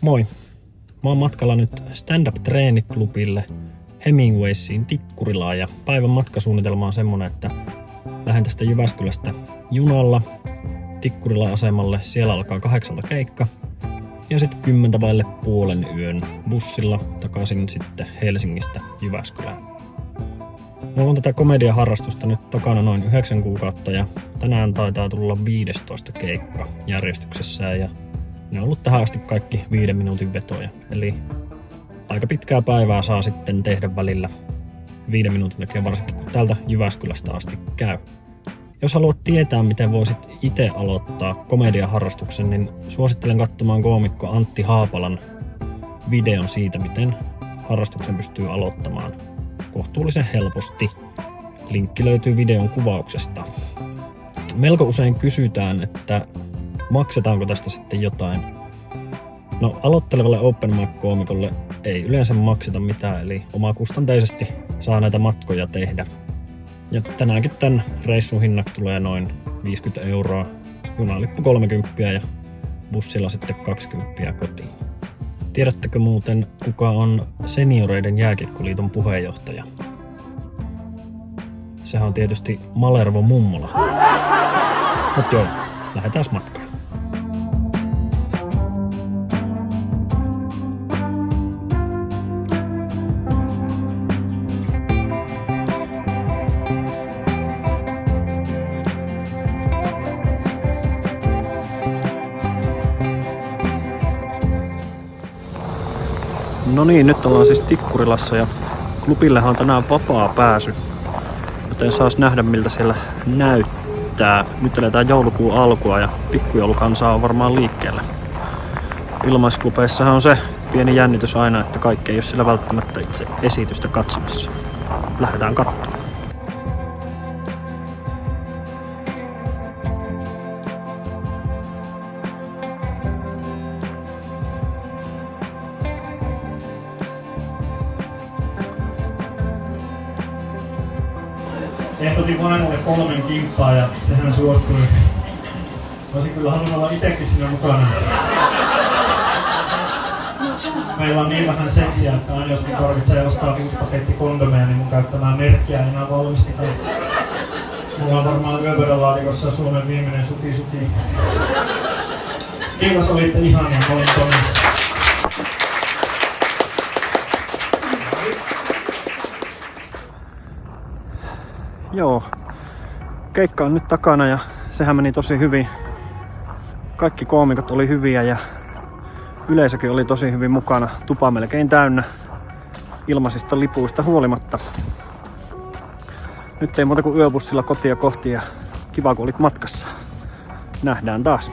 Moi! Mä oon matkalla nyt stand-up-treeniklubille Hemingwaysiin Tikkurilaan ja päivän matkasuunnitelma on semmonen, että lähden tästä Jyväskylästä junalla Tikkurilan asemalle. Siellä alkaa 8 keikka ja sitten 10:30 bussilla takaisin sitten Helsingistä Jyväskylään. Mulla on tätä komediaharrastusta nyt takana noin 9 kuukautta ja tänään taitaa tulla 15 keikka järjestyksessä ja ne on ollut tähän asti kaikki 5 minuutin vetoja. Eli aika pitkää päivää saa sitten tehdä välillä 5 minuutin takia, varsinkin kun täältä Jyväskylästä asti käy. Jos haluat tietää, miten voisit itse aloittaa komediaharrastuksen, niin suosittelen katsomaan koomikko Antti Haapalan videon siitä, miten harrastuksen pystyy aloittamaan kohtuullisen helposti. Linkki löytyy videon kuvauksesta. Melko usein kysytään, että maksetaanko tästä sitten jotain. No, aloittelevalle open mic-koomikolle ei yleensä makseta mitään, eli omakustanteisesti saa näitä matkoja tehdä. Ja tänäänkin tämän reissun hinnaksi tulee noin 50 €, junalippu 30 ja bussilla sitten 20 kotiin. Tiedättekö muuten, kuka on Senioreiden jääkiekkoliiton puheenjohtaja? Sehän on tietysti Malervo Mummola. Mut joo, lähdetään matkaan. No niin, nyt ollaan siis Tikkurilassa ja klubillehan on tänään vapaa pääsy, joten saas nähdä miltä siellä näyttää. Nyt eletään joulukuun alkua ja pikkujoulukansaa on varmaan liikkeellä. Ilmaisklubeissahan on se pieni jännitys aina, että kaikki ei ole siellä välttämättä itse esitystä katsomassa. Lähdetään katsomaan. Ehdotin vaimolle 3 kimppaa ja sehän suostui. Olisin kyllä halunnut olla itekin siinä mukana. Meillä on niin vähän seksiä, että aina jos mun tarvitsee ostaa 6 paketti kondomeja, niin mun käyttämää merkkiä ei enää valmisteta. Mulla on varmaan yöpöydänlaatikossa Suomen viimeinen suki. Kiitos, olitte ihania. Mä olin Toni. Joo, keikka on nyt takana ja sehän meni tosi hyvin. Kaikki koomikot oli hyviä ja yleisökin oli tosi hyvin mukana. Tupa melkein täynnä ilmaisista lipuista huolimatta. Nyt ei muuta kuin yöbussilla kotia kohti ja kiva kun olit matkassa. Nähdään taas.